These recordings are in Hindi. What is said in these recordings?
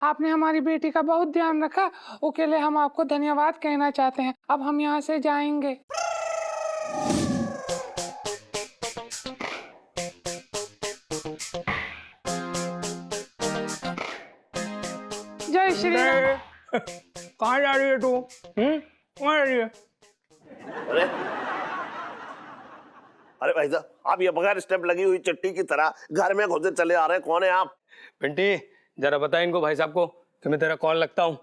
आपने हमारी बेटी का बहुत ध्यान रखा, उसके लिए हम आपको धन्यवाद कहना चाहते हैं। अब हम यहाँ से जाएंगे। जय श्री राम। कहाँ जा रही है तू? कहाँ जा रही है? अरे अरे भाई साहब, आप ये बगैर स्टेप लगी हुई चट्टी की तरह घर में घुसे चले आ रहे हैं। कौन है आप? पिंटी, जरा बता इनको भाई साहब को कि मैं तेरा कौन लगता हूँ।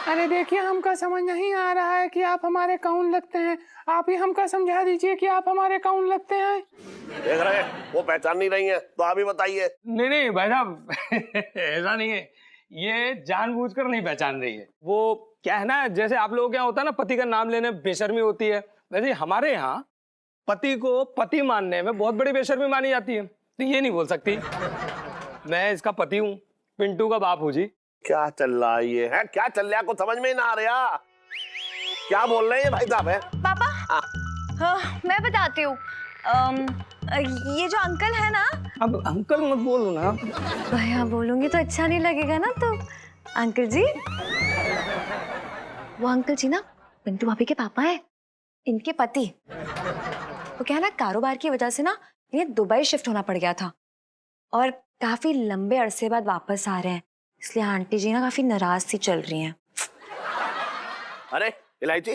अरे देखिए, हमका समझ नहीं आ रहा है कि आप हमारे कौन लगते हैं। आप ही हमका समझा दीजिए कि आप हमारे कौन लगते हैं। देख रहे हैं वो पहचान नहीं रही है, तो आप ही बताइए। नहीं नहीं भाई साहब ऐसा नहीं है, ये जानबूझकर नहीं पहचान रही है। वो क्या है ना, जैसे आप लोगों के यहाँ होता है ना, पति का नाम लेने में बेशर्मी होती है, वैसे हमारे यहाँ पति को पति मानने में बहुत बड़ी बेशर्मी मानी जाती है। तो ये नहीं बोल सकती मैं इसका पति हूँ, पिंटू का बाप हूँ जी। क्या चल रहा है ये? है क्या चल रहा है? कुछ समझ में ही ना आ रहा। क्या बोल रहे हैं भाई साहब? है पापा? हाँ, मैं बताती हूँ। ये जो अंकल है ना। अब अंकल मत बोलो ना। भैया बोलूंगी तो अच्छा नहीं लगेगा ना, तो अंकल जी, वो अंकल जी ना पिंटू भाभी के पापा है, इनके पति। वो क्या है ना, कारोबार की वजह से ना इन्हें दुबई शिफ्ट होना पड़ गया था और काफी लंबे अरसे बाद वापस आ रहे हैं, इसलिए आंटी जी ना काफी नाराज सी चल रही हैं। अरे इलायची,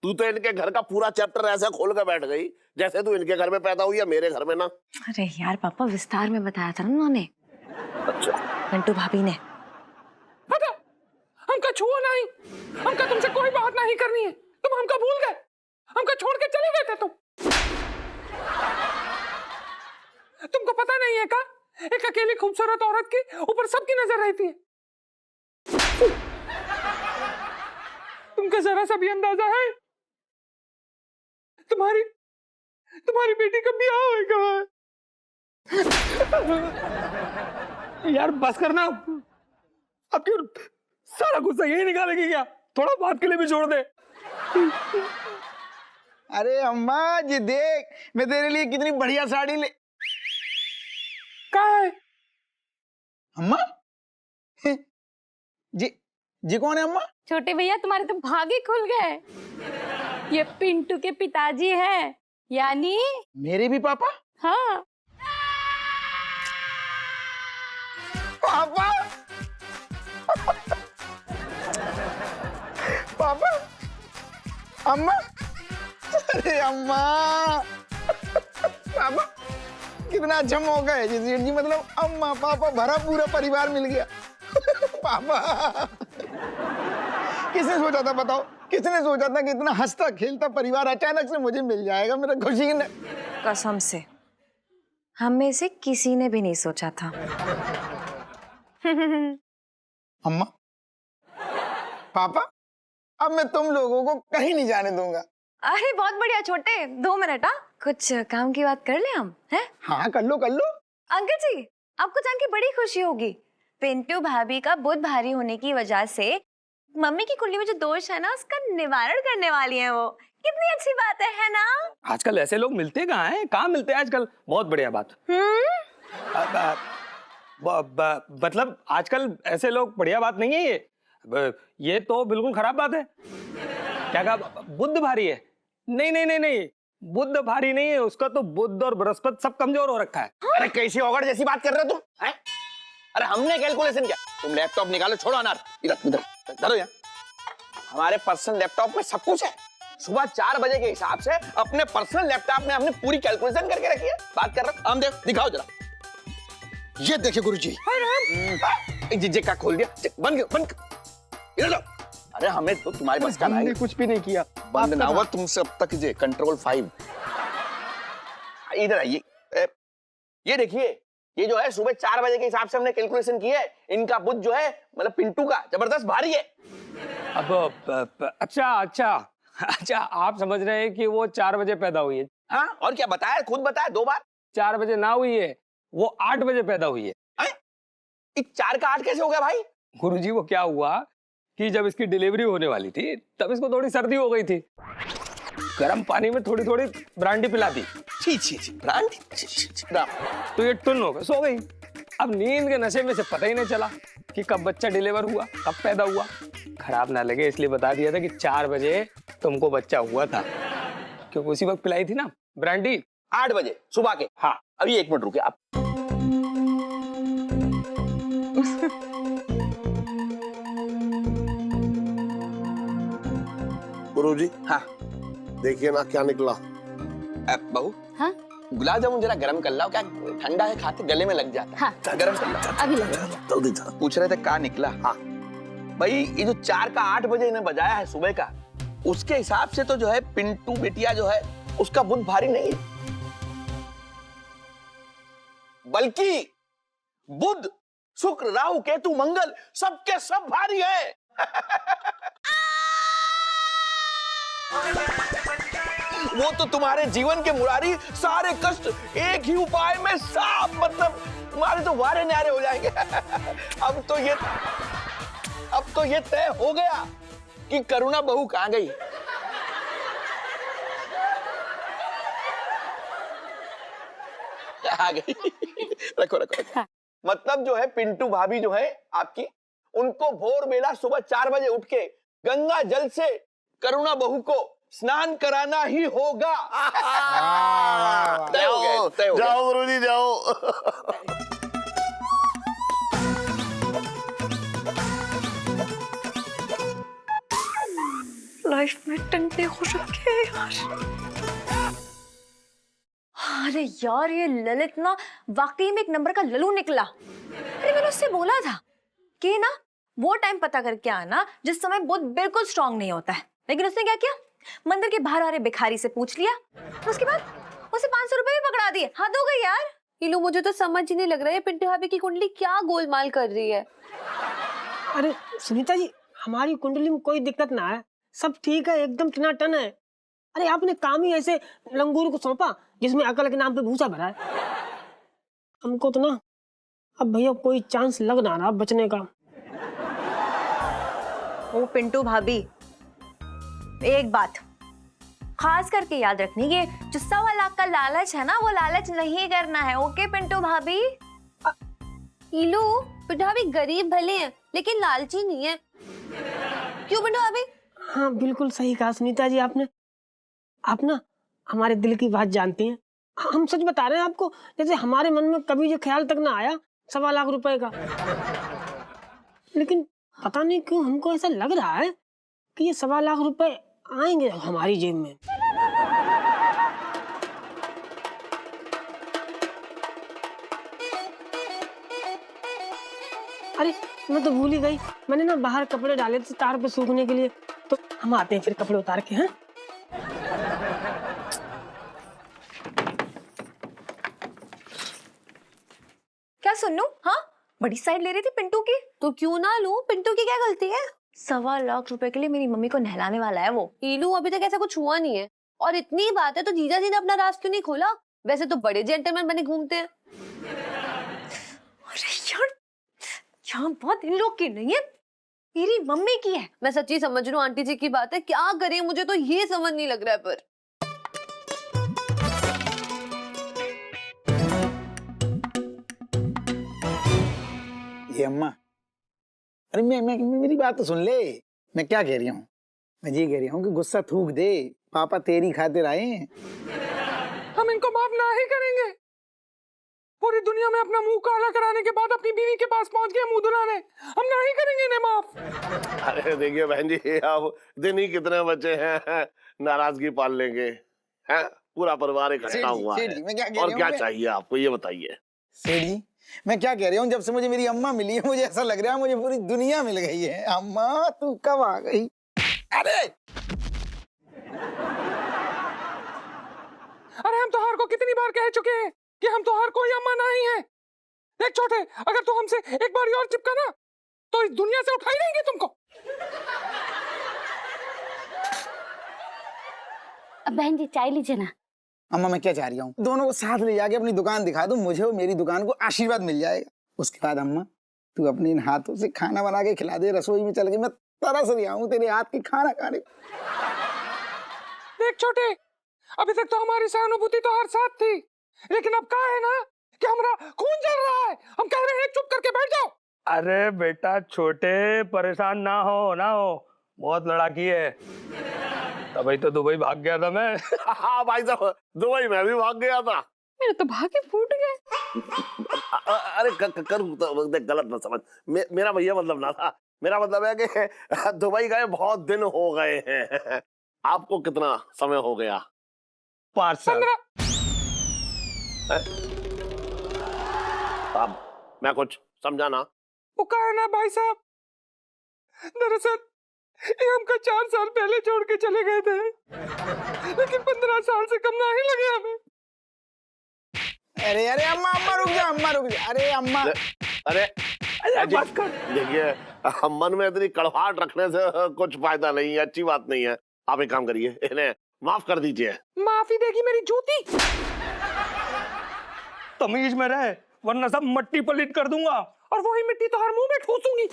तू तो इनके घर का पूरा चैप्टर ऐसा खोल कर बैठ गई जैसे तू इनके घर में पैदा हुई है, मेरे घर में ना। अरे यार पापा, विस्तार में बताया था ना उन्होंने। अच्छा, पिंटू भाभी ने। पता, हमका छुओ नहीं, हमका तुमसे कोई बात नहीं करनी है। तुम हमका भूल गए, हमका छोड़ के चले गए थे तुम। तुमको पता नहीं है का, एक अकेली खूबसूरत औरत की ऊपर सबकी नजर रहती है। तुमको जरा सा भी अंदाजा है तुम्हारी बेटी का ब्याह होएगा? यार बस करना, अब क्यों सारा गुस्सा यही निकालेगी क्या? थोड़ा बात के लिए भी छोड़ दे। अरे अम्मा जी देख, मैं तेरे लिए कितनी बढ़िया साड़ी ले। कहाँ है? अम्मा जी कौन है अम्मा? छोटे भैया, तुम्हारे तो भागे खुल गए। ये पिंटू के पिताजी हैं, यानी मेरे भी पापा? हाँ। पापा पापा अम्मा, अरे अम्मा पापा कितना अच्छा मौका है जी, मतलब अम्मा पापा भरा पूरा परिवार मिल गया। पापा किसने सोचा था, बताओ किसने सोचा था कि इतना हंसता खेलता परिवार अचानक से मुझे मिल जाएगा? मेरा खुशी ने कसम से हम में से किसी ने भी नहीं सोचा था। अम्मा पापा, अब मैं तुम लोगों को कहीं नहीं जाने दूंगा। अरे बहुत बढ़िया छोटे, 2 मिनट। हाँ, कुछ काम की बात कर ले हम, हैं? हाँ कर लो कर लो। अंकल जी, आपको जान के बड़ी खुशी होगी, पिंटू भाभी का बुध भारी होने की वजह से मम्मी की कुंडली में जो दोष है ना, उसका निवारण करने वाली है वो। कितनी अच्छी बात है ना? आजकल ऐसे लोग मिलते कहाँ हैं? कहाँ मिलते हैं आजकल? बहुत बढ़िया बात। मतलब आजकल ऐसे लोग, बढ़िया बात नहीं है ये तो बिल्कुल खराब बात है। क्या कहा? बुध भारी है? नहीं नहीं नहीं नहीं, बुध भारी नहीं है, उसका तो बुध और बृहस्पति सब कमजोर हो रखा है। अरे कैसी औगड़ जैसी बात कर रहे हो तुम, हैं? अरे हमने कैलकुलेशन किया। तुम लैपटॉप निकालो, छोड़ो अनार, इधर इधर धरो यहाँ। हमारे पर्सनल लैपटॉप में सब कुछ है। सुबह 4 बजे के हिसाब से अपने पर्सनल लैपटॉप में हमने पूरी कैलकुलेशन करके रखी है। बात कर रहा हूँ, हम देख दिखाओ जरा। ये देखिए गुरुजी, जी का खोल दिया, बंद इधर लो। अरे हमें तो तुम्हारे बस का नहीं। हमने कुछ भी नहीं किया। बंद ना हुआ तुमसे अब तक। जे कंट्रोल 5 इधर आइए। ये देखिए, ये जो है सुबह 4 बजे के हिसाब से हमने कैलकुलेशन की है। इनका बुध जो है, मतलब पिंटू का, जबरदस्त भारी है। अब अच्छा आप समझ रहे हैं कि वो 4 बजे पैदा हुई है? हाँ और क्या बताया, खुद बताया 2 बार। 4 बजे ना हुई है, वो 8 बजे पैदा हुई है। 4 का 8 कैसे हो गया भाई? गुरुजी, वो क्या हुआ कि जब इसकी डिलीवरी होने वाली थी तब इसको थोड़ी सर्दी हो गई थी। गर्म पानी में थोड़ी थोड़ी ब्रांडी पिला दी। छी ब्रांडी, तो ये टुन हो गई, सो गई। अब नींद के नशे में से पता ही नहीं चला कि कब बच्चा डिलीवर हुआ, कब पैदा हुआ। खराब ना लगे इसलिए बता दिया था कि 4 बजे तुमको बच्चा हुआ था, क्योंकि उसी वक्त पिलाई थी ना ब्रांडी। 8 बजे सुबह के। हाँ अभी 1 मिनट रुके आप। गुरुजी हाँ देखिए ना क्या निकला। बहू, हाँ गुलाब जामुन जरा गर्म कर लाओ, क्या ठंडा है खाते गले में लग जाता है। हाँ गर्म कर लाओ। अभी लग जल्दी चलो। पूछ रहे थे कहाँ निकला। हाँ भाई, ये जो 4 का 8 बजे इन्हें बजाया है सुबह का, उसके हिसाब से तो जो है पिंटू बेटिया जो है उसका बुध भारी नहीं, बल्कि बुध शुक्र राहु केतु मंगल सबके सब भारी है। वो तो तुम्हारे जीवन के मुरारी, सारे कष्ट एक ही उपाय में साफ, मतलब तुम्हारे तो वारे न्यारे हो जाएंगे। अब तो ये तय हो गया कि करुणा बहू कहां गई। आ गई। रखो रखो, रखो। मतलब जो है पिंटू भाभी जो है आपकी, उनको भोर बेला सुबह 4 बजे उठ के गंगा जल से करुणा बहू को स्नान कराना ही होगा। तय हो गया, तय हो गया। जाओ गुरुजी जाओ। लाइफ में टंटे हो रखे हैं यार। अरे यार ये ललित ना वाकई में एक नंबर का लल्लू निकला। अरे मैंने उससे बोला था कि ना वो टाइम पता करके आना जिस समय बुध बिल्कुल स्ट्रांग नहीं होता है, लेकिन उसने क्या किया, मंदिर के बाहर आ रहे भिखारी से पूछ लिया, उसके बाद उसे 500 रुपए भी पकड़ा दिए। हद हो गई यार। इलू, मुझे तो समझ ही नहीं लग रहा है पिंटू भाभी की कुंडली क्या गोलमाल कर रही है। अरे सुनीता जी, हमारी कुंडली में कोई दिक्कत ना है, सब ठीक है, एकदम टनाटन है। अरे आपने काम ही ऐसे लंगूर को सौंपा जिसमें अकल के नाम पे भूसा भरा है। हमको तो ना अब भैया कोई चांस लग ना रहा बचने का। ओ पिंटू भाभी, एक बात खास करके याद रखनी, ये जो 1.25 लाख का लालच है ना, वो लालच नहीं करना है। ओके पिंटू भाभी। इलू, पिंटू भाभी गरीब भले हैं लेकिन लालची नहीं है। क्यों पिंटू भाभी? हाँ बिल्कुल सही कहा सुनीता जी आपने। आप ना हमारे दिल की बात जानती हैं। हम सच बता रहे हैं आपको, जैसे हमारे मन में कभी ये ख्याल तक ना आया 1.25 लाख रुपए का, लेकिन पता नहीं क्यों हमको ऐसा लग रहा है कि ये 1.25 लाख रुपए आएंगे हमारी जेब में। अरे मैं तो भूल ही गई, मैंने ना बाहर कपड़े डाले थे तार पे सूखने के लिए, तो हम आते हैं फिर कपड़े उतार के। हैं क्या सुनू? हाँ बड़ी साइड ले रही थी पिंटू की। तो क्यों ना लूं, पिंटू की क्या गलती है? 1.25 लाख रुपए के लिए मेरी मम्मी को नहलाने वाला है वो। इलू, अभी तक ऐसा कुछ हुआ नहीं है, और इतनी बात है तो जीजा जी ने अपना राज क्यों नहीं खोला? वैसे तो बड़े जेंटलमैन बने घूमते हैं। अरे यार यहाँ बात इन लोग की नहीं है, मेरी मम्मी की है। मैं सच्ची समझ रही हूँ आंटी जी की बात है, क्या करें मुझे तो ये समझ नहीं लग रहा है। पर ये अम्मा, अरे मैं मेरी बात तो सुन ले। मैं क्या कह रही हूँ, मैं ये कह रही हूँ कि गुस्सा थूक दे, पापा तेरी खातिर आए हैं। हम इनको माफ ना ही करेंगे। पूरी दुनिया में अपना मुंह काला कराने के बाद अपनी बीवी के पास पहुंच गए मुंह धुलाने, हम ना ही करेंगे इन्हें माफ। अरे देखिए बहन जी, अब दिन ही कितने बचे हैं, नाराजगी पाल लेंगे। हैं पूरा परिवार इकट्ठा हुआ है, मैं क्या कह और रही क्या हूँ, चाहिए आपको ये बताइए। सेठ जी मैं क्या कह रही हूँ, जब से मुझे मेरी अम्मा मिली है मुझे ऐसा लग रहा है मुझे पूरी दुनिया मिल गई है। अम्मा तू कब आ गई? अरे अरे हम तोहार को कितनी बार कह चुके हैं कि हम तोहार कोई अम्मा नहीं है। देख छोटे, अगर तू हमसे एक बार और चिपका ना तो इस दुनिया से उठा ही देंगे तुमको। अब बहन जी चाय लीजिए ना। अम्मा मैं क्या चाह रही हूँ, दोनों को साथ ले जाके अपनी दुकान दिखा दो, मुझे और मेरी दुकान को आशीर्वाद मिल जाएगा। उसके बाद अम्मा तू अपने इन हाथों से खाना बना के खिला दे, रसोई में चल के मैं तरस रहा हूँ तेरे हाथ की खाना खाने। देख छोटे, अभी तक तो हमारी सहानुभूति तो हर साथ थी, लेकिन अब क्या है ना कैमरा, खून जल रहा है। हम कह रहे हैं चुप करके बैठ जाओ। अरे बेटा छोटे, परेशान ना हो, बहुत लड़ाकी है। तभी तो दुबई भाग गया था मैं। हाँ भाई साहब, दुबई में भी भाग गया था। मेरे तो भागे फूट गए। अरे करूँ तो गलत ना समझ, मेरा भैया मतलब ना था। मेरा मतलब है कि दुबई गए बहुत दिन हो गए हैं। आपको कितना समय हो गया? 5 साल। अब मैं कुछ समझा ना। वो कहा है ना भाई साहब, दरअसल ये हमको 4 साल पहले छोड़ के चले गए थे, लेकिन 15 साल से कम नहीं लगे हमें। अरे अरे अम्मा अम्मा रुक जा। अरे अम्मा, अरे बस कर। देखिए, मन में इतनी कड़वाहट रखने से कुछ फायदा नहीं है, अच्छी बात नहीं है। आप एक काम करिए, इन्हें माफ कर दीजिए। माफी देगी मेरी जूती। तमीज में रहे, वरना सब मट्टी पलीट कर दूंगा। और वही मिट्टी तो हर मुंह में ठूसूंगी।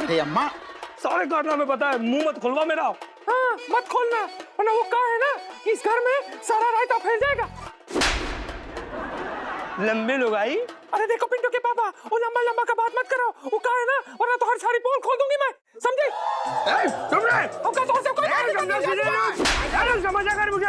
अरे अम्मा, सारे कारनामे पता है, मुंह मत खुलवा मेरा। हाँ, मत खोलना, वरना वो कहा है ना कि इस घर में सारा रायता फैल जाएगा। लंबी लुगाई। अरे देखो पिंटू के पापा, वो लंबा का बात मत करो। वो कहा है ना, वरना तो हर सारी पोल खोल दूंगी मैं, समझे? सुन रहे? हमका तो से कोई समझ आ मुझे।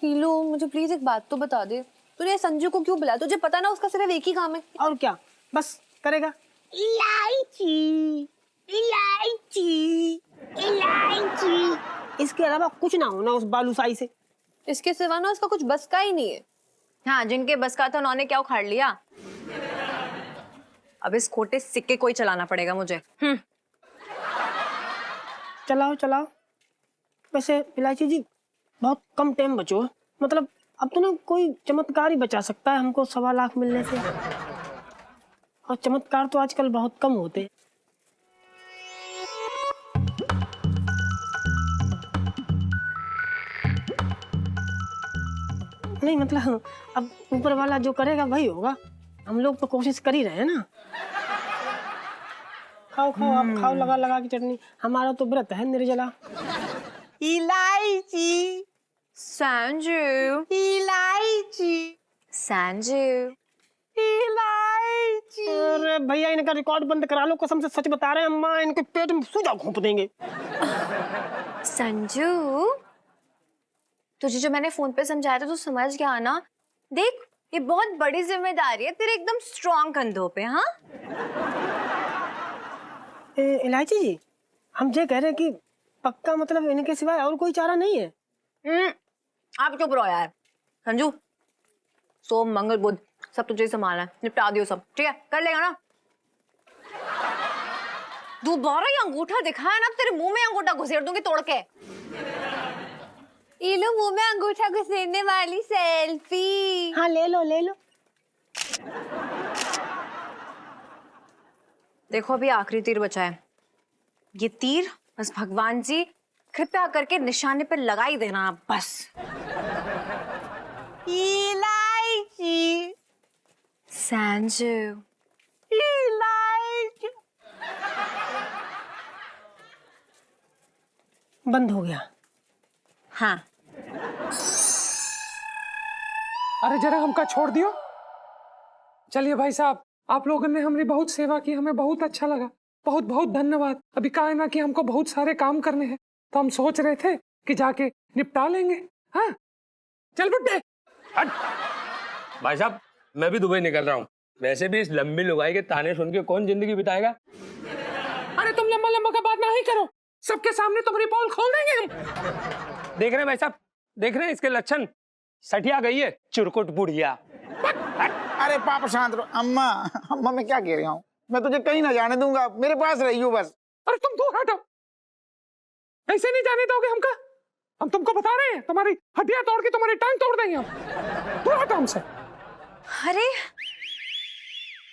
हीलो, मुझे प्लीज एक बात तो बता दे, तूने संजू को क्यों बुलाया? तुझे पता ना उसका सिर्फ एक ही काम है। और क्या बस करेगा? इलायची इलायची इलायची, इसके अलावा कुछ ना होना उस बालूसाई से। इसके सिवा ना उसका कुछ बस का ही नहीं है। हाँ, जिनके बस का था उन्होंने क्या उखाड़ लिया। अब इस खोटे सिक्के को ही चलाना पड़ेगा मुझे। चलाओ। वैसे इलायची जी, बहुत कम टाइम बचो है। मतलब अब तो ना कोई चमत्कार ही बचा सकता है हमको 1.25 लाख मिलने से, और चमत्कार तो आजकल बहुत कम होते। नहीं मतलब अब ऊपर वाला जो करेगा वही होगा। हम लोग तो कोशिश कर ही रहे हैं ना। खाओ आप खाओ, लगा की चटनी। हमारा तो व्रत है निर्जला। इलायची संजू, इलायची। अरे भैया, इनका रिकॉर्ड बंद करा लो, कसम से सच बता रहे हैं अम्मा, इनके पेट में सूजा घोंप देंगे। संजू, तुझे जो मैंने फोन पे समझाया था तू समझ गया ना? देख, ये बहुत बड़ी जिम्मेदारी है तेरे एकदम स्ट्रॉन्ग कंधों पे। हाँ इलायची जी, हम ये कह रहे हैं कि पक्का मतलब इनके सिवाय और कोई चारा नहीं है। आप चुप रहो यार। संजू, सोम मंगल बुध सब तुझे ही संभालना है, निपटा दियो सब, ठीक है? कर लेगा ना? दोबारा ये अंगूठा दिखाया ना, तेरे मुंह में अंगूठा घुसेड़ दूंगी तोड़ के। हीलो, मुंह में अंगूठा घुसेड़ने वाली सेल्फी। हाँ ले लो। देखो, अभी आखिरी तीर बचा है। ये तीर बस भगवान जी कृपया करके निशाने पे लगा ही देना बस। इलायची संजू, इलायची। बंद हो गया। हाँ। अरे जरा हमका छोड़ दियो। चलिए भाई साहब, आप लोगों ने हमारी बहुत सेवा की, हमें बहुत अच्छा लगा। बहुत बहुत धन्यवाद। अभी कहा है ना कि हमको बहुत सारे काम करने हैं, तो हम सोच रहे थे कि जाके निपटा लेंगे। हाँ, चल बुड्ढे। हट। भाई साहब, मैं भी दुबई निकल रहा हूँ। वैसे भी इस लंबी लुगाई के ताने सुन के कौन जिंदगी बिताएगा? अरे तुम लंबा का बात नहीं करो, सबके सामने तुम्हारी पोल खोल देंगे हम। देख रहे हैं भाई साहब, देख रहे हैं इसके लक्षण। सठिया गई है चुरकुट बुढ़िया। अरे पापा शांत रहो। अम्मा अम्मा, मैं क्या कह रहा हूँ? मैं तुझे कहीं ना जाने दूंगा, मेरे पास रहियो बस। अरे तुम दूर हटो, ऐसे नहीं जाने दोगे हमका। हम तुमको बता रहे हैं, तुम्हारी हड्डियां तोड़ के तुम्हारी टांग तोड़ देंगे हम। दूर हटो हमसे। अरे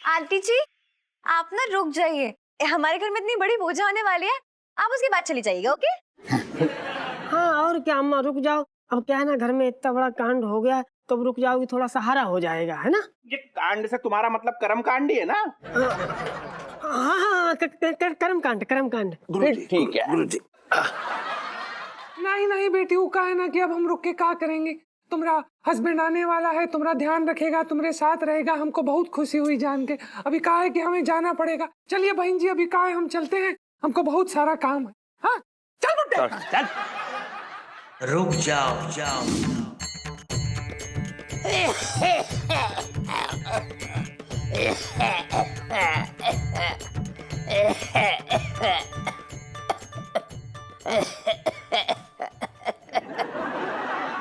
आंटी जी, आप ना रुक जाइए, हमारे घर में इतनी बड़ी पूजा होने वाली है, आप उसके बाद चली जाइएगा। ओके? हाँ और क्या अम्मा, रुक जाओ। अब क्या है ना, घर में इतना बड़ा कांड हो गया है, कब रुक जाओगी थोड़ा सहारा हो जाएगा, है ना? ये कांड से तुम्हारा मतलब कर्म कांड ही है ना? हाँ हाँ, कर्म कांड, कर्म कांड। गुरुजी, ठीक है। गुरुजी, नहीं नहीं बेटी, वो का है ना कि अब हम रुक के क्या करेंगे। तुम्हारा हस्बैंड आने वाला है, तुम्हारा ध्यान रखेगा, तुम्हारे साथ रहेगा। हमको बहुत खुशी हुई जान के। अभी कहा है कि हमें जाना पड़ेगा। चलिए बहन जी, अभी कहा है हम चलते हैं, हमको बहुत सारा काम है। हाँ चल बुड्ढे। चल। रुक जाओ जाओ।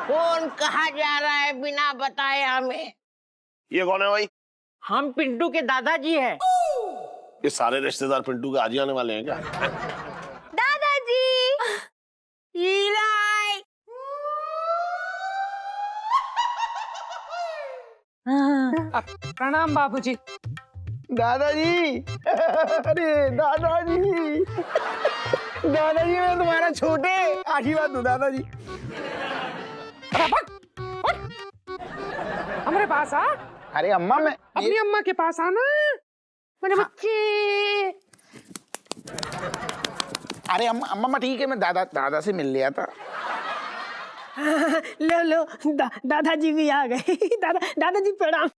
कौन कहाँ जा रहा है बिना बताए हमें? ये कौन है भाई? हम पिंटू के दादाजी हैं। ये सारे रिश्तेदार पिंटू के आज ही आने वाले हैं क्या? दादाजी। इलाई। प्रणाम बाबूजी। दादाजी, अरे दादाजी, दादाजी मैं तुम्हारा छोटे आशीर्वाद दूं दादाजी। हमारे पास आ, अरे अम्मा मैं अपनी अम्मा के पास आना मेरे बच्चे। अरे अम्मा अम्मा ठीक है, मैं दादा से मिल लिया था। लो लो, दादाजी भी आ गए। दादाजी प्रणाम।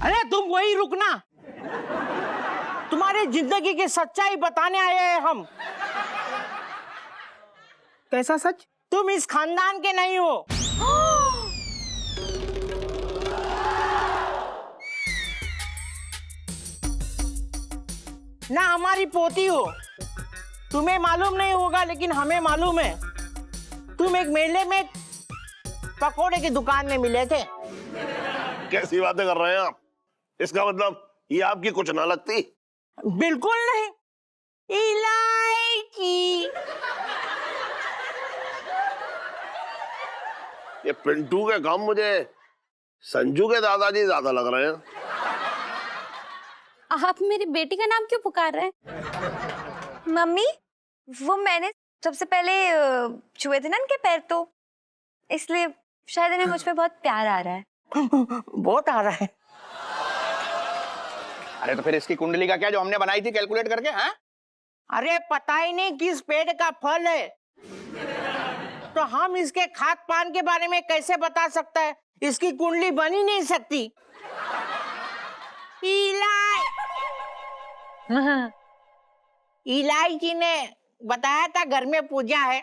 अरे तुम वही रुकना, तुम्हारी जिंदगी की सच्चाई बताने आए हैं हम। कैसा सच? तुम इस खानदान के नहीं हो। ना हमारी पोती हो। तुम्हें मालूम नहीं होगा लेकिन हमें मालूम है। तुम एक मेले में पकोड़े की दुकान में मिले थे। कैसी बातें कर रहे हैं आप? इसका मतलब ये आपकी कुछ ना लगती? बिल्कुल नहीं। इलायची। ये पिंटू के काम मुझे संजू के दादाजी ज्यादा लग रहे हैं। आप मेरी बेटी का नाम क्यों पुकार रहे हैं? मम्मी, वो मैंने सबसे पहले छुए थे ना इनके पैर, तो इसलिए शायद इन्हें मुझ पे बहुत प्यार आ रहा है। बहुत आ रहा है। अरे तो फिर इसकी कुंडली का क्या जो हमने बनाई थी कैलकुलेट करके? हाँ, अरे पता ही नहीं किस पेड़ का फल है, तो हम इसके खाद पान के बारे में कैसे बता सकता है? इसकी कुंडली बन ही नहीं सकती। इलायची ने बताया था घर में पूजा है।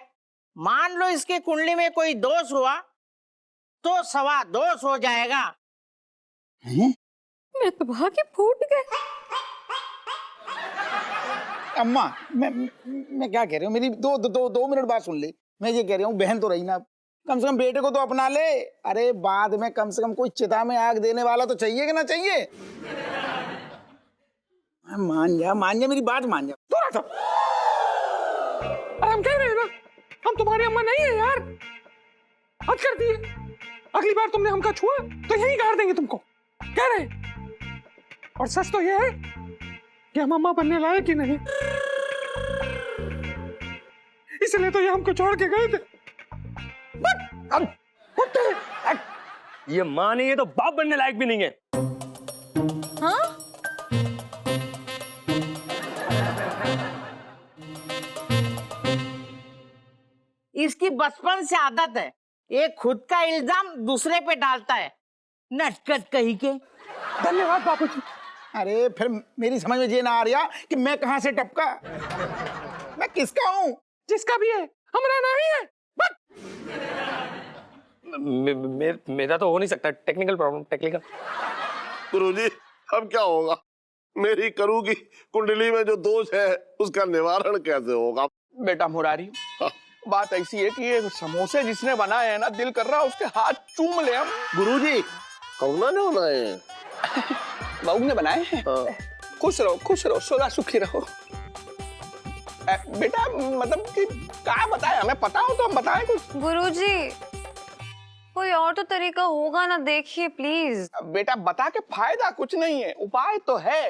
मान लो इसकी कुंडली में कोई दोष हुआ तो सवा दोष हो जाएगा। मेरे तो भाग्य फूट गए। अम्मा मैं क्या कह रही हूँ, मेरी दो मिनट बात सुन ले। मैं ये कह रही हूँ, बहन तो रही ना, कम से कम बेटे को तो अपना ले। अरे बाद में कम से कम कोई चिता में आग देने वाला तो चाहिए कि ना चाहिए? मान जा मेरी बात मान जा। थोड़ा सा। अरे हम कह रहे हैं ना, हम तुम्हारी अम्मा नहीं है यार। हद कर दी है। अगली बार तुमने हमका छुआ तो यहीं गाड़ देंगे तुमको, कह रहे हैं। और सच तो ये है कि हम अम्मा बनने लायक ही नहीं, इसलिए तो ये हमको छोड़ के गए थे। ये माँ नहीं है तो बाप बनने लायक भी नहीं है। हाँ? इसकी बचपन से आदत है, ये खुद का इल्जाम दूसरे पे डालता है। नटखट कहीं के। धन्यवाद बापूजी। अरे फिर मेरी समझ में ये ना आ रहा कि मैं कहां से टपका। मैं किसका हूँ? जिसका भी है, हमारा नहीं है। मेरा तो हो नहीं सकता। Technical problem, technical. गुरुजी, अब क्या होगा? मेरी करू की कुंडली में जो दोष है उसका निवारण कैसे होगा? बेटा मुरारी, बात ऐसी है कि ये समोसे जिसने बनाए हैं ना, दिल कर रहा है उसके हाथ चूम ले हम। गुरुजी, करुणा ने बनाए हैं। बहू ने बनाए हैं। खुश रहो, सदा सुखी रहो। बेटा मतलब कि क्या बताए, हमें पता हो तो हम बताएं कुछ। गुरुजी, कोई और तो तरीका होगा ना, देखिए प्लीज। बेटा बता के फायदा कुछ नहीं है, उपाय तो है।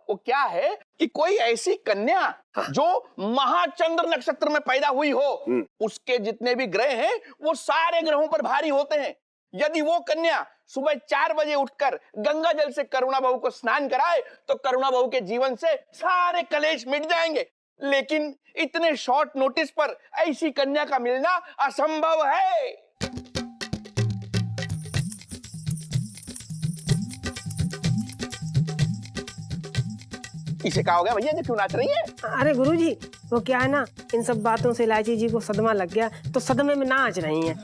वो क्या है कि कोई ऐसी कन्या जो महाचंद्र नक्षत्र में पैदा हुई हो, उसके जितने भी ग्रह हैं वो सारे ग्रहों पर भारी होते हैं। यदि वो कन्या सुबह 4 बजे उठकर गंगा जल से करुणा बहू को स्नान कराए तो करुणा बहू के जीवन से सारे कलेश मिट जाएंगे। लेकिन इतने शॉर्ट नोटिस पर ऐसी कन्या का मिलना असंभव है। इसे क्या हो गया भैया, क्यों नाच रही है? अरे गुरुजी, वो क्या है ना, इन सब बातों से इलायची जी को सदमा लग गया तो सदमे में नाच रही हैं।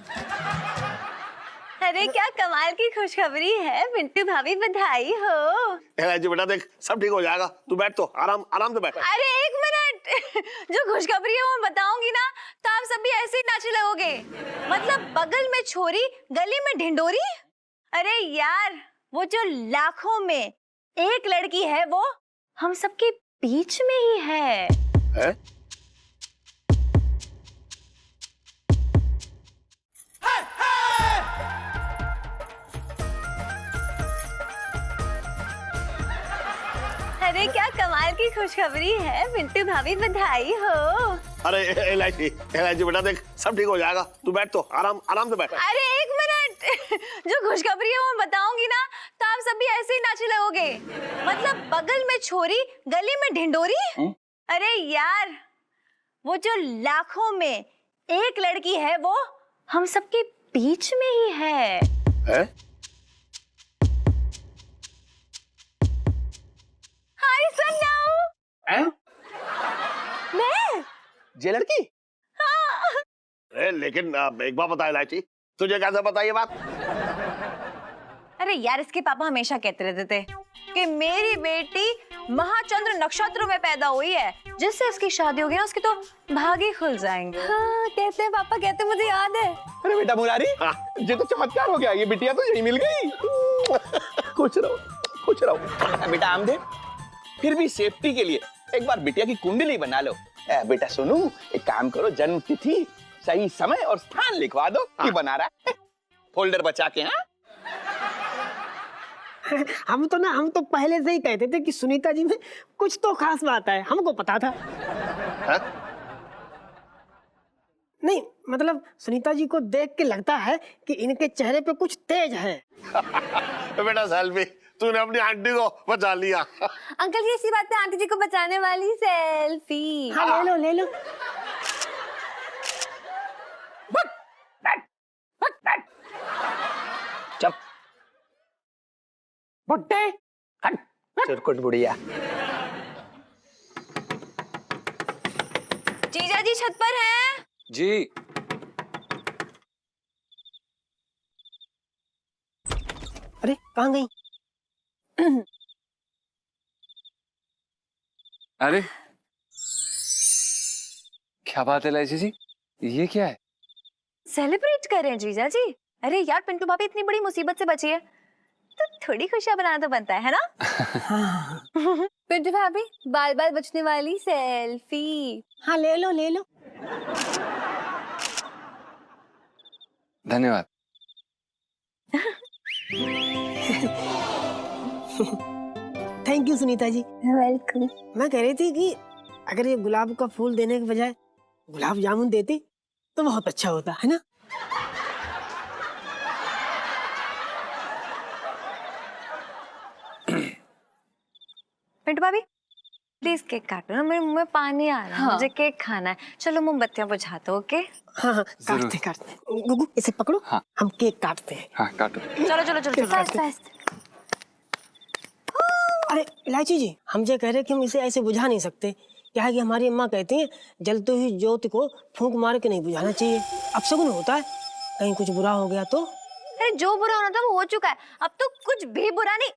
अरे क्या कमाल की खुशखबरी है, पिंटू भाभी बधाई हो। इलायची बेटा देख, सब ठीक हो जाएगा, तू बैठ, तो आराम आराम से बैठ। अरे एक मिनट, जो खुशखबरी है वो बताऊंगी ना तो आप सब भी ऐसे ही नाचने लगोगे। मतलब बगल में छोरी गली में ढिंडोरी। अरे यार, वो जो लाखों में एक लड़की है वो हम सबके बीच में ही है। है? अरे क्या कमाल की खुशखबरी है, पिंटू भाभी बधाई हो। अरे इलायची बेटा देख, सब ठीक हो जाएगा, तू बैठ, तो आराम आराम से बैठ। अरे एक मिनट, जो खुशखबरी है वो बताऊंगी ना तो आप सब भी ऐसे ही नाचने लगोगे। मतलब बगल में छोरी गली में ढिंडोरी। अरे यार, वो जो लाखों में एक लड़की है वो हम सबके बीच में ही है। है? हाय सन्नाऊ। मैं? ये लड़की? लेकिन एक बात बता इलायची, तुझे कैसे पता ये बात? अरे यार, इसके पापा हमेशा कहते रहते थे कि मेरी बेटी महाचंद्र नक्षत्र में पैदा हुई है, जिससे उसकी शादी होगी ना उसके तो भागे खुल जाएंगे। हाँ, कहते हैं पापा, कहते, मुझे याद है। अरे बेटा मुरारी, ये तो चमत्कार हो गया, ये बिटिया तो यही मिल गई। खुश रहो बेटा आमदे। फिर भी सेफ्टी के लिए एक बार बिटिया की कुंडली बना लो। बेटा सुनो, एक काम करो, जन्म तिथि, सही समय और स्थान लिखवा दो कि बना रहा है, फोल्डर बचा के। हाँ, हम तो पहले से ही कहते थे कि सुनीता जी में कुछ तो खास बात है, हमको पता था। नहीं मतलब सुनीता जी को देख के लगता है कि इनके चेहरे पे कुछ तेज है। बेटा सेल्फी, तूने अपनी आंटी को बचा लिया। अंकल जी, इसी बात पे आंटी जी को बचाने वाली सेल्फी। हाँ, ले लो। चुप बुड्ढे। चुरकुट बुढ़िया। जीजा जी छत पर हैं। जी। अरे कहाँ गई? अरे क्या बात है इलायची जी, ये क्या है? सेलिब्रेट कर रहे हैं जीजा जी। अरे यार, पिंटू भाभी इतनी बड़ी मुसीबत से बची है तो थोड़ी खुशियां बनाना तो बनता है ना। पिंटू भाभी, बाल बाल बचने वाली सेल्फी। हाँ, ले लो। धन्यवाद। Thank you Sunita ji. Welcome. मैं कह रही थी कि अगर ये गुलाब का फूल देने के बजाय गुलाब जामुन देती तो बहुत अच्छा होता है ना। पिंटू भाभी, प्लीज केक काटो ना, मेरे मुंह में पानी आ रहा है। हाँ। मुझे केक खाना है। चलो मोमबत्तियां बुझा दो। ओके, हाँ, काटते। गुगु इसे पकड़ो। हाँ। हम केक काटते हैं। हाँ काटो। चलो फास्ट फास्ट। अरे इलायची जी, हम ये कह रहे कि हम इसे ऐसे बुझा नहीं सकते। क्या है कि हमारी अम्मा कहती हैं जलती हुई ज्योति को फूंक मार के नहीं बुझाना चाहिए, अपशगुन होता है, कहीं कुछ बुरा हो गया तो। अरे जो बुरा होना था वो हो चुका है, अब तो कुछ भी बुरा नहीं।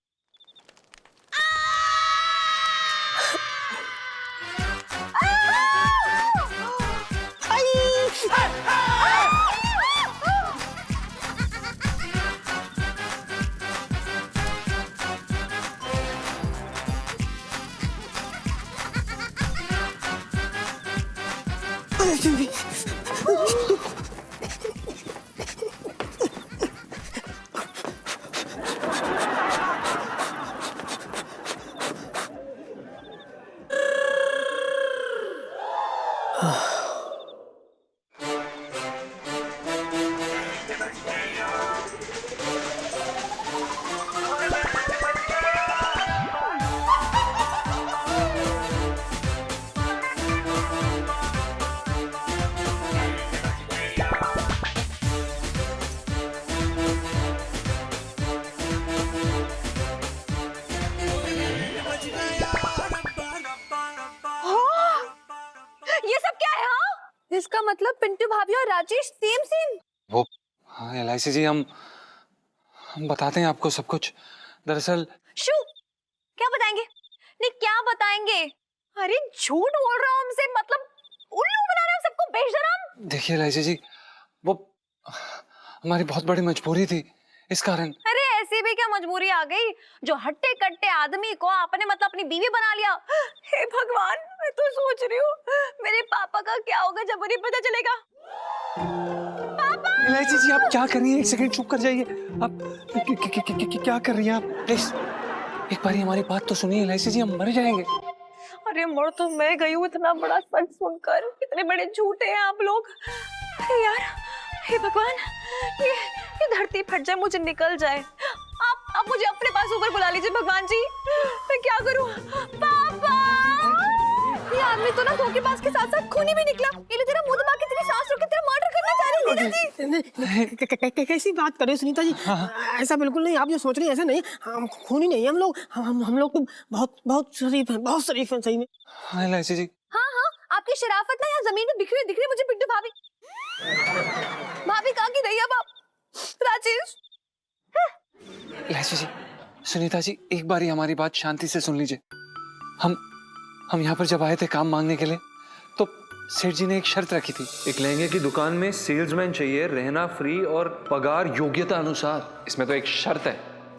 है हाँ? इसका मतलब पिंटू भाभी और राजेश सेम सेम। वो हाँ एलआईसी जी, हम बताते हैं आपको सब कुछ। दरअसल शू, क्या बताएंगे? नहीं क्या बताएंगे? अरे झूठ बोल रहा हूँ हमसे, मतलब उल्लू बना रहे हो सबको बेशरम। देखिए एलआईसी जी, वो हमारी बहुत बड़ी मजबूरी थी, इस कारण। अरे ऐसी भी क्या मजबूरी आ गई जो हट्टे कट्टे आदमी को आपने मतलब अपनी बीवी बना लिया? हे भगवान, मैं तो सोच रही हूँ मेरे पापा का क्या होगा जब उन्हें पता चलेगा। एलआईसी जी आप क्या कर रही हैं? एक सेकंड चुप कर जाइए। आप क्या कर रही हैं आप? प्लीज एक बार हमारी बात तो सुनिए एलआईसी जी, हम मर जाएंगे। अरे मर तो मैं गई हूँ, इतना बड़ा सच सुनकर। कितने बड़े झूठे हैं आप लोग। अरे यार, हे भगवान, ये धरती फट जाए, मुझे निकल जाए। आप मुझे अपने पास ऊपर बुला लीजिए भगवान जी। मैं क्या करूं? पापा, ये आदमी तो ना धोखेबाज के साथ साथ खूनी भी निकला। ये ले तेरा मुंह दबा के तेरी सांस रोक के तेरा मर्डर करना चाह रहे हैं। कैसी बात कर रहे हो सुनीता जी? ऐसा बिल्कुल नहीं, आप जो सोच रही हैं ऐसा नहीं। हम खूनी नहीं है हम लोग। हम लोग तो बहुत बहुत शरीफ हैं, बहुत शरीफ हैं सही में। हाँ एलआईसी जी। हाँ हाँ, आपकी शराफत ना यहाँ जमीन में बिखरी हुई दिख रही है मुझे। पिंटू भाभी, भाभी कहाँ की रही अब आप? राजेश, एलआईसी जी, सुनीता जी एक बार हमारी बात शांति से सुन लीजिए। हम यहाँ पर जब आए थे काम मांगने के लिए, तो सेठ जी ने एक शर्त रखी थी। एक लहंगे की दुकान में सेल्समैन चाहिए, रहना फ्री और पगार योग्यता अनुसार। इसमें तो एक शर्त है।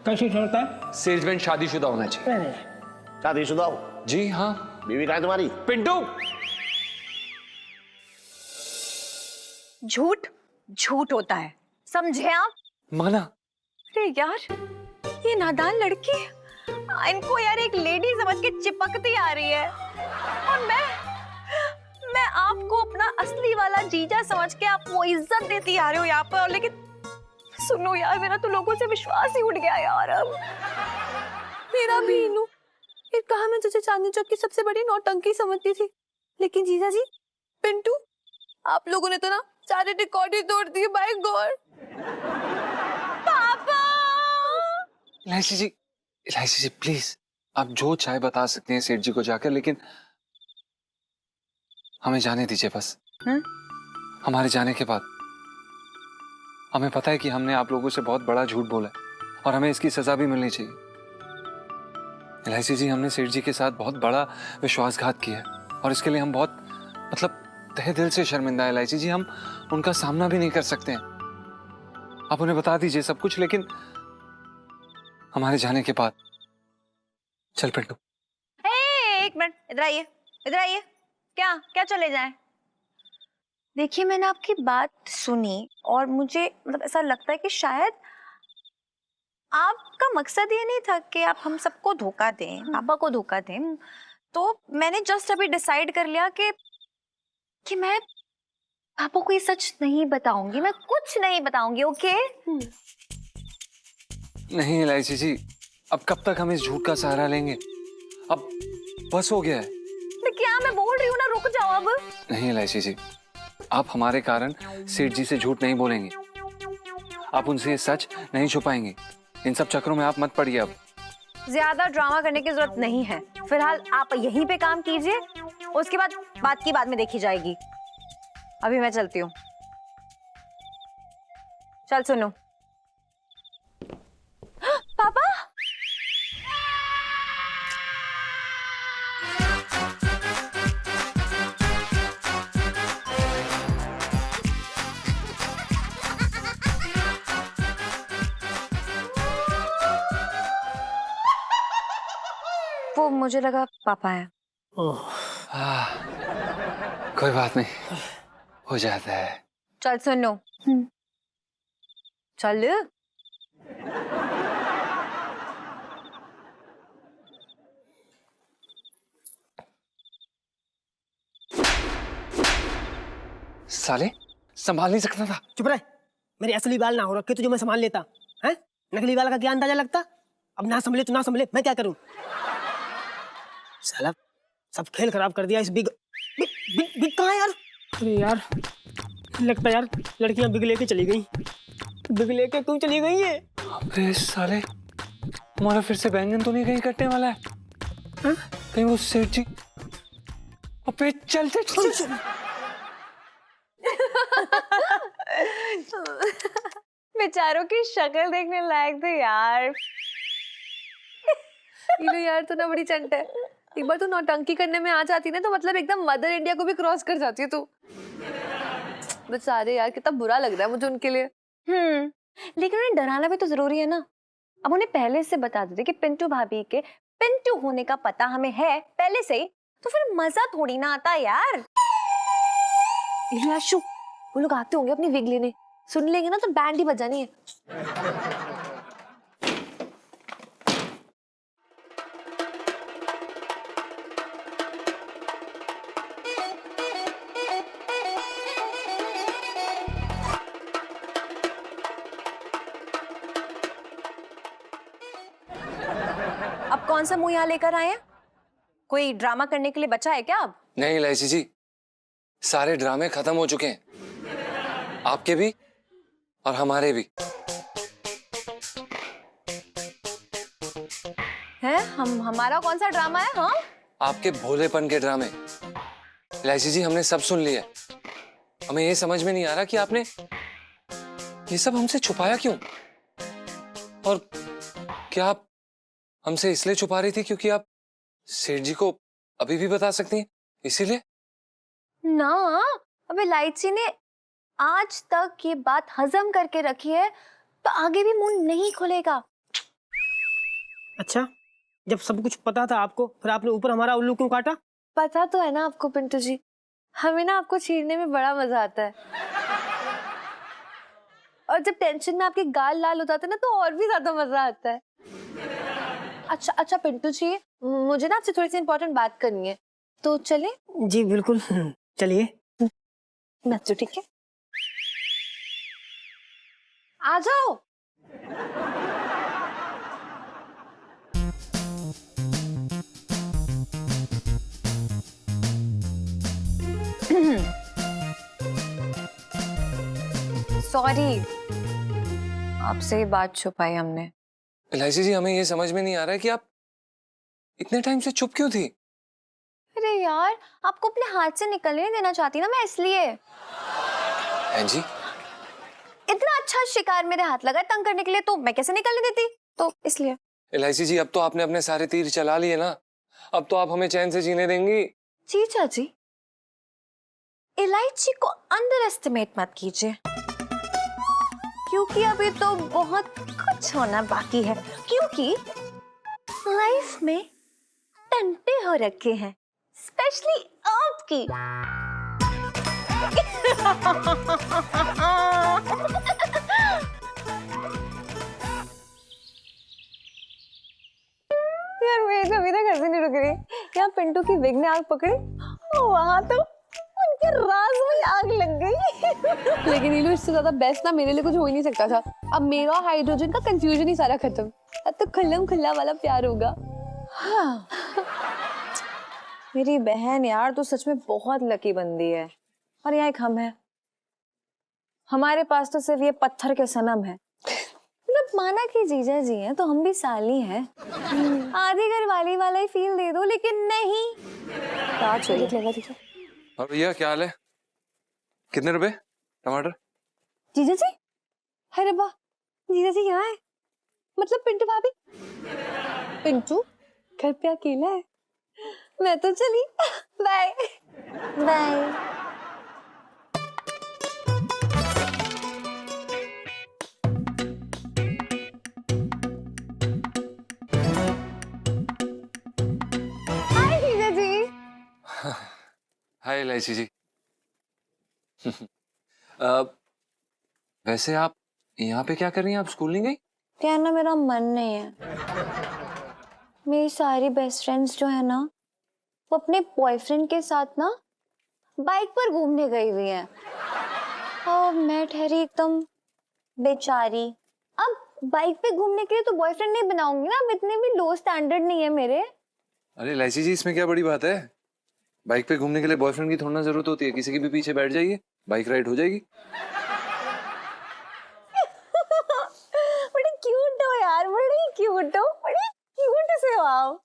कैसी शर्त है? सेल्समैन शादीशुदा होना चाहिए। शादीशुदा हो? जी हाँ। बीवी कहाँ है तुम्हारी? पिंटू, झूठ झूठ होता है, समझे आप? माना। अरे यार, ये नादान लड़की इनको यार एक लेडी समझ के चिपकती आ रही है, और मैं आपको अपना असली वाला जीजा समझ के आपको इज्जत देती आ रही हूँ यहाँ पर। लेकिन सुनो यार, मेरा तो लोगों से विश्वास ही उठ गया यार अब। मेरा भी इनू, ये कहा मैं तुझे चांदनी चौक की सबसे बड़ी नौटंकी समझती थी, लेकिन जीजा जी, पिंटू, आप लोगों ने तो ना सारे रिकॉर्ड ही तोड़ दिए। बाय गॉड पापा। एलआईसी जी प्लीज, आप जो चाहे बता सकते हैं सेठ जी को जाकर, लेकिन हमें जाने दीजिए बस। हमारे जाने के बाद हमें पता है कि हमने आप लोगों से बहुत बड़ा झूठ बोला है और हमें इसकी सजा भी मिलनी चाहिए। एलआईसी जी, हमने सेठ जी के साथ बहुत बड़ा विश्वासघात किया है और इसके लिए हम बहुत मतलब तहे दिल से शर्मिंदा है एलआईसी जी। हम उनका सामना भी नहीं कर सकते हैं। आप उन्हें बता दीजिए सब कुछ, लेकिन हमारे जाने के बाद। चल पिंटू। एक मिनट, इधर आइए, इधर आइए। क्या क्या चले जाएं? देखिए, मैंने आपकी बात सुनी और मुझे मतलब ऐसा लगता है कि शायद आपका मकसद ये नहीं था कि आप हम सबको धोखा दें, पापा को धोखा दें। तो मैंने जस्ट अभी डिसाइड कर लिया कि मैं पापा को ये सच नहीं बताऊंगी, मैं कुछ नहीं बताऊंगी। ओके? नहीं एलआईसी जी, अब कब तक हम इस झूठ का सहारा लेंगे? अब बस हो गया है। क्या मैं बोल रही हूँ ना, रुक जाओ अब। नहीं एलआईसी जी, आप हमारे कारण सेठ जी से झूठ नहीं बोलेंगे, आप उनसे ये सच नहीं छुपाएंगे। इन सब चक्करों में आप मत पड़िए। अब ज्यादा ड्रामा करने की जरूरत नहीं है। फिलहाल आप यहीं पे काम कीजिए, उसके बाद बात की बाद में देखी जाएगी। अभी मैं चलती हूँ। चल सुनो। पापा, वो मुझे लगा पापा है। कोई बात नहीं, हो जाता है। चल सुनो। चल। साले, संभाल नहीं सकता था। चुप रहे, मेरे असली बाल ना हो रखे तो जो मैं संभाल लेता है। नकली बाल का क्या अंदाजा लगता? अब ना संभले तो ना संभले, मैं क्या करूं? साला सब खेल खराब कर दिया इस बिग कहाँ है यार? अरे यार, लगता है यार लड़कियां बिग लेके चली गई। बिग लेके क्यों चली गई है? अबे साले, हमारा फिर से बैंगन तो नहीं कहीं कटने वाला है? कहीं वो सेठ जी? अबे चल चल चल, चल। बेचारों की शक्ल देखने लायक थे यार। नीलू यार तू ना बड़ी चंट है। एक बार तू नौटंकी करने में आ जाती ना तो मतलब एकदम मदर इंडिया को भी क्रॉस कर जाती है तू। बेचारे यार कितना बुरा लग रहा है मुझे उनके लिए। लेकिन उन्हें डराना भी तो जरूरी है ना। अब उन्हें पहले से बता देते कि पिंटू भाभी के पिंटू होने का पता हमें है पहले से ही, तो फिर मजा थोड़ी ना आता यार। याशु वो लोग आते होंगे अपनी विग लेने, सुन लेंगे ना तो बैंड ही बजानी है। अब कौन सा मुंह यहाँ लेकर आए हैं? कोई ड्रामा करने के लिए बचा है क्या अब? नहीं इलायची जी, सारे ड्रामे खत्म हो चुके हैं, आपके भी और हमारे भी। हैं? हमारा कौन सा ड्रामा है? हाँ? आपके भोलेपन के ड्रामे। इलायची जी हमने सब सुन लिया। हमें ये समझ में नहीं आ रहा कि आपने ये सब हमसे छुपाया क्यों, और क्या आप हमसे इसलिए छुपा रही थी क्योंकि आप सेठ जी को अभी भी बता सकती हैं इसीलिए? ना, अब इलायची ने आज तक ये बात हजम करके रखी है तो आगे भी मुंह नहीं खुलेगा। अच्छा, जब सब कुछ पता था आपको, फिर आपने ऊपर हमारा उल्लू क्यों काटा? पता तो है ना आपको पिंटू जी, हमें ना आपको छीनने में बड़ा मजा आता है। और जब टेंशन में आपके गाल लाल हो जाते हैं ना तो और भी ज्यादा मजा आता है। अच्छा पिंटू जी, मुझे ना आपसे थोड़ी सी इंपॉर्टेंट बात करनी है, तो चले? जी बिल्कुल, चलिए। नच्चो, ठीक है? आ जाओ। सॉरी, आपसे ही बात छुपाई हमने। इलायची जी हमें ये समझ में नहीं आ रहा है कि आप इतने टाइम से चुप क्यों थी? अरे यार, आपको अपने हाथ से निकलने नहीं देना चाहती ना मैं, इसलिए। हैं जी? इतना अच्छा शिकार मेरे हाथ लगा तंग करने के लिए, तो मैं कैसे निकलने देती, तो इसलिए। इलायची जी अब तो आपने अपने सारे तीर चला लिए ना, अब तो आप हमें चैन से जीने देंगी? जी चाची, इलायची को अंडर एस्टिमेट मत कीजिए, क्योंकि अभी तो बहुत कुछ होना बाकी है, क्योंकि लाइफ में टंटे हो रखे हैं, स्पेशली आपकी। यार मेरी तो अभी तक हंसी नहीं रुक रही। यहाँ पिंटू की विग ने आग पकड़ी, वहां तो उनके राज में आग लग गई। लेकिन नीलू इससे ज्यादा बेस्ट ना मेरे लिए कुछ हो ही नहीं सकता था। अब मेरा हाइड्रोजन का कंफ्यूजन ही सारा खत्म, अब तो खुल्लम खुल्ला वाला प्यार होगा। हाँ। मेरी बहन यार तो सच में बहुत लकी बंदी है, और यहाँ एक हम है, हमारे पास तो सिर्फ ये पत्थर के सनम है। मतलब माना कि जीजा जी हैं तो हम भी साली हैं, आधी घर वाली वाला ही फील दे दो, लेकिन नहीं। और भैया क्या हाल है? कितने रुपए टमाटर? जीजा जी? अरे वाह, जीजा जी यहाँ है, मतलब पिंटू भाभी। पिंटू घर पे अकेला है? मैं तो चली, बाय बाय। हाय जीजा जी। हाय इलायची जी। वैसे आप यहाँ पे क्या कर रही हैं? आप स्कूल नहीं गई? क्या ना, मेरा मन नहीं है। मेरी सारी बेस्ट फ्रेंड्स जो है ना, वो अपने बॉयफ्रेंड के साथ ना बाइक पर घूमने गई हुई हैं, और मैं ठहरी एकदम बेचारी। अब बाइक पे घूमने के लिए तो बॉयफ्रेंड नहीं बनाऊंगी ना, अब इतने भी लो स्टैंडर्ड नहीं है मेरे। अरे इलायची जी इसमें क्या बड़ी बात है? बाइक पे घूमने के लिए बॉयफ्रेंड की थोड़ी ना जरूरत होती है, किसी के भी पीछे बैठ जाइए, बाइक राइड हो जाएगी। बड़ी क्यूट हो यार, बड़ी क्यूट हो, बड़ी क्यूट से हो आप।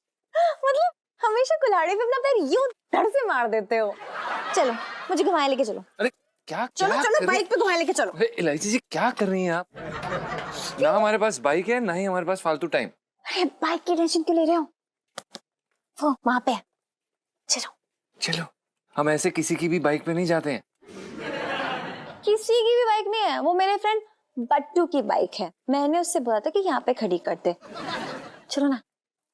मतलब हमेशा कुल्हाड़ी पे अपना पैर यूं धड़ से मार देते हो। चलो मुझे घुमाए लेके चलो। अरे क्या चलो क्या चलो कर रही- बाइक पे घुमा लेके चलो। अरे इलायची जी क्या कर रही हैं आप? ना हमारे पास बाइक है ना ही हमारे पास फालतू टाइम। अरे बाइक की टेंशन क्यों ले रहे हो? वो वहां पे है। चलो। चलो, हम ऐसे किसी की भी बाइक पे नहीं जाते हैं। किसी की भी बाइक नहीं है, वो मेरे फ्रेंड बट्टू की बाइक है। मैंने उससे बोला था कि यहाँ पे खड़ी करते। चलो ना,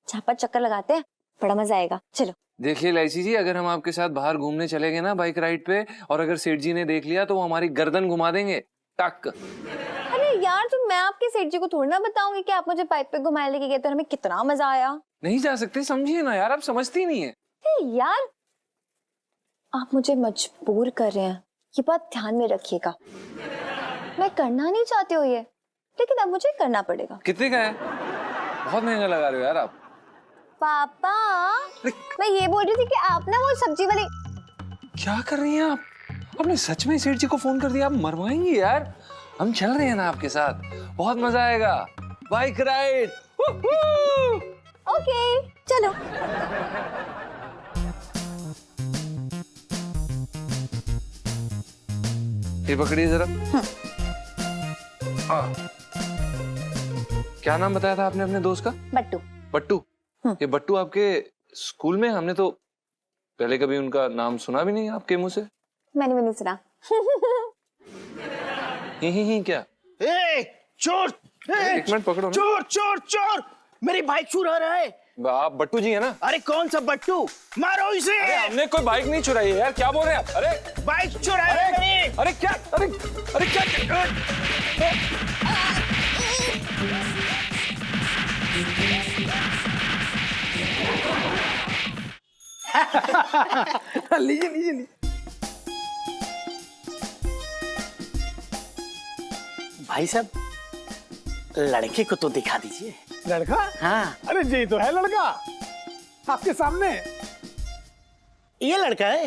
चापा चक्कर लगाते हैं, बड़ा मजा आएगा। चलो। देखिए इलायची जी, अगर हम आपके साथ बाहर घूमने चले गए ना बाइक राइड पे, और अगर सेठ जी ने देख लिया तो वो हमारी गर्दन घुमा देंगे। टक। अरे यार, तो मैं आपके सेठ जी को थोड़ी ना बताऊंगी कि आप मुझे बाइक पे घुमाने लेके गए थे, हमें कितना मजा आया। नहीं जा सकते, समझिए ना यार, आप समझती नहीं है। यार, आप मुझे मजबूर कर रहे हैं, ये बात ध्यान में रखिएगा। मैं करना नहीं चाहती हूँ ये, लेकिन अब मुझे करना पड़ेगा। कितने का है? बहुत महंगा लगा रहे हो यार आप। पापा, मैं ये बोल रही थी कि आप ना वो सब्जी वाली। क्या कर रही हैं आप? आपने सच में सेठ जी को फोन कर दिया? आप मरवाएंगी यार। हम चल रहे हैं ना आपके साथ, बहुत मजा आएगा। Bike ride. ओके, चलो। ये पकड़िए जरा। क्या नाम बताया था आपने अपने दोस्त का? बट्टू। बट्टू। ये बट्टू आपके स्कूल में? हमने तो पहले कभी उनका नाम सुना भी नहीं आपके मुंह से। मैंने भी नहीं सुना। ही क्या? ए, चोर! एक मिनट पकड़ो ना। चोर चोर चोर! मेरी बाइक चुरा रहा है। आप बट्टू जी है ना? अरे कौन सा बट्टू? मारो इसे! अरे हमने कोई बाइक नहीं चुराई है यार, क्या बोल रहे हैं आप? अरे बाइक चुराई है मेरी! अरे क्या? अरे क्या? लीजिए लीजिए लीजिए। भाई साहब, लड़के को तो दिखा दीजिए। लड़का? हाँ, अरे जी तो है लड़का आपके सामने। ये लड़का है।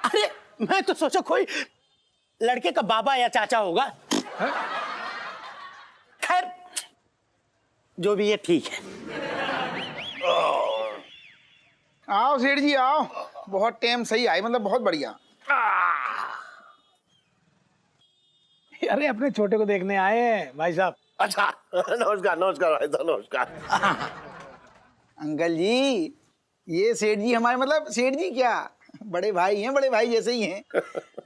अरे मैं तो सोचा कोई लड़के का बाबा या चाचा होगा। खैर, जो भी है ठीक है। आओ सेठ जी आओ, बहुत टाइम सही आई, मतलब बहुत बढ़िया। अरे अपने छोटे को देखने आए हैं भाई साहब। अच्छा, नमस्कार नमस्कार भाई साहब, नमस्कार। अंकल जी, ये सेठ जी हमारे, मतलब सेठ जी क्या, बड़े भाई हैं, बड़े भाई जैसे ही हैं।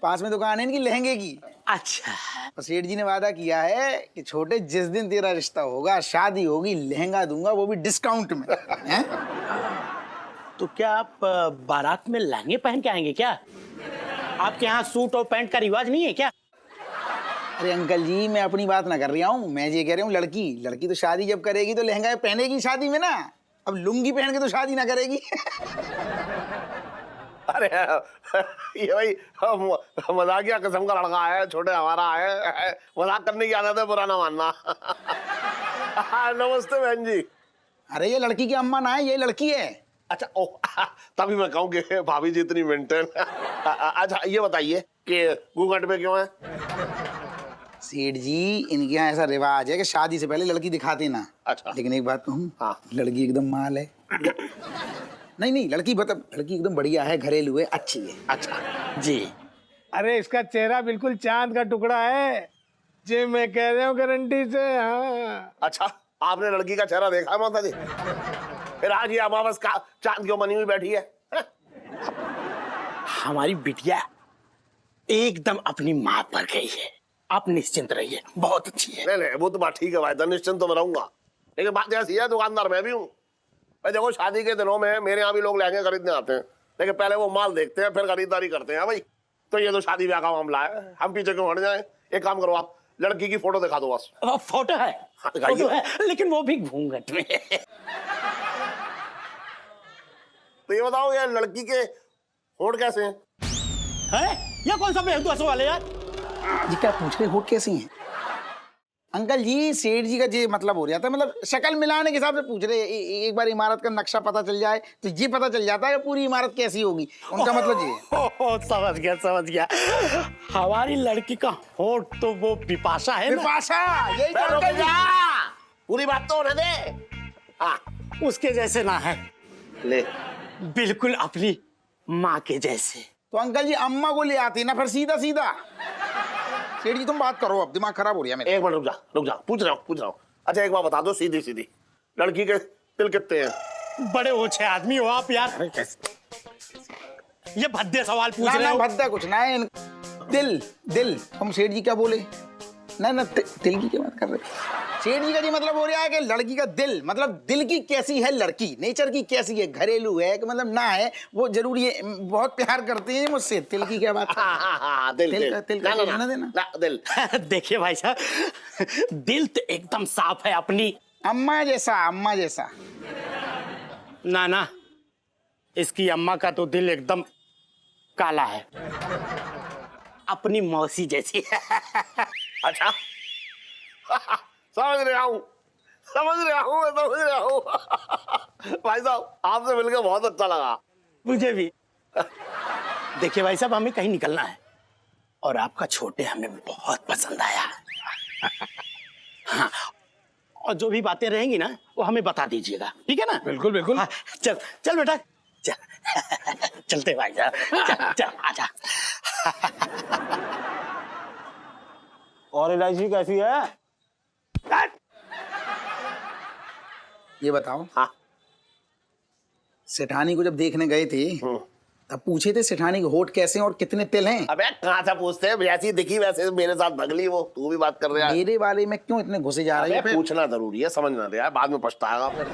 पास में दुकान है इनकी लहंगे की। अच्छा, और सेठ जी ने वादा किया है कि छोटे, जिस दिन तेरा रिश्ता होगा, शादी होगी, लहंगा दूंगा, वो भी डिस्काउंट में। हैं? तो क्या आप बारात में लहंगे पहन के आएंगे क्या? आपके यहाँ सूट और पैंट का रिवाज नहीं है क्या? अरे अंकल जी, मैं अपनी बात ना कर रहा हूँ, मैं ये कह रहा हूँ लड़की तो शादी जब करेगी तो लहंगा पहनेगी शादी में ना। अब लुंगी पहन के तो शादी ना करेगी। अरे ये भाई मजाकिया किस्म का लड़का है, छोटे हमारा है, मजाक करने की आदत है, बुरा ना मानना। नमस्ते बहन जी। अरे ये लड़की की अम्मा ना है, ये लड़की है। अच्छा, ओ तभी मैं कहूँ कि भाभी जी इतनी मेंटेन। अच्छा ये बताइए कि घूंघट में क्यों है? सेठ जी, इनके यहाँ ऐसा रिवाज है कि शादी से पहले लड़की दिखाते ना। अच्छा। लेकिन एक बात कहूँ, हाँ। लड़की एकदम माल है। नहीं, लड़की मतलब लड़की एकदम बढ़िया है, घरेलू है, अच्छी है। अच्छा जी। अरे इसका चेहरा बिल्कुल चांद का टुकड़ा है जी, मैं कह रहा हूँ गारंटी से। हाँ। अच्छा, आपने लड़की का चेहरा देखा है माता जी? फिर आज ये अमावस का चांद क्यों बनी हुई बैठी है? हमारी बिटिया एकदम अपनी माँ पर गई है, आप निश्चिंत रहिए, बहुत अच्छी है। नहीं वो तो बात ठीक है भाई, निश्चिंत तो मैं रहूंगा, लेकिन बात ऐसी है, दुकानदार मैं भी हूँ भाई। देखो शादी के दिनों में मेरे यहाँ भी लोग लहंगे खरीदने आते हैं, लेकिन पहले वो माल देखते हैं, फिर खरीदारी करते हैं भाई। तो ये तो शादी ब्याह का मामला है, हम पीछे क्यों हट जाए? एक काम करो, आप लड़की की फोटो दिखा दो बस। फोटो है? हाँ, दिखाइए। फोटो है, लेकिन वो भी घूंघट में। तो ये बताओ, ये लड़की के होंठ कैसे हैं? है? ये कौन सा बेहुदा सवाल है यार? जी क्या पूछ रहे, होठ कैसी हैं? अंकल जी, सेठ जी का ये मतलब हो जाता है, मतलब शक्ल मिलाने के हिसाब से पूछ रहे। एक बार इमारत का नक्शा पता चल जाए तो ये पता चल जाता है कि पूरी इमारत कैसी होगी। उनका मतलब ये है। समझ गया। हमारी लड़की का होठ तो वो बिपाशा है ना? बिपाशा, यही तो अंकल जी। पूरी बात तो होने दे। हाँ, उसके जैसे ना है, ले बिल्कुल अपनी माँ के जैसे। तो अंकल जी अम्मा को ले आती ना फिर सीधा सीधा। सेठ जी तुम बात करो, अब दिमाग खराब हो रहा है मेरा। एक मिनट रुक जा, पूछ रहा हूँ। अच्छा एक बात बता दो सीधी सीधी, लड़की के तिल कितने हैं? बड़े ओछे आदमी हो आप यार, ये भद्दे सवाल पूछ रहे हो। भद्दा कुछ ना है, दिल दिल। हम सेठ जी क्या बोले? ना तिल की क्या बात कर रहे? सेठ जी का जी मतलब हो रहा है कि लड़की का दिल, मतलब दिल की कैसी है लड़की, नेचर की कैसी है, घरेलू है कि मतलब ना है, वो जरूरी है, बहुत प्यार करती है मुझसे। तिल की क्या बात? दिल दिल। देखिए भाई साहब, दिल तो एकदम साफ है अपनी अम्मा जैसा। ना, इसकी अम्मा का तो दिल एकदम काला है, अपनी मौसी जैसी। अच्छा समझ रहा हूँ। भाई साहब आपसे मिलकर बहुत अच्छा लगा। मुझे भी। देखिए भाई साहब, हमें कहीं निकलना है और आपका छोटे हमें बहुत पसंद आया। हाँ, और जो भी बातें रहेंगी ना वो हमें बता दीजिएगा, ठीक है ना? बिल्कुल बिल्कुल। हाँ, चल बेटा चल। चलते भाई साहब, चल आजा। और इलायची कैसी है? ये बताओ, हाँ सेठानी को जब देखने गए थे तब पूछे थे सेठानी के होठ कैसे हैं और कितने तिल हैं? अबे कहाँ से पूछते हैं, जैसी दिखी वैसे मेरे साथ भगली वो, तू भी बात कर रहा है। मेरे बारे में क्यों इतने घुसे जा रहे हैं? पूछना जरूरी है, समझना रहा है, बाद में पछताएगा फिर।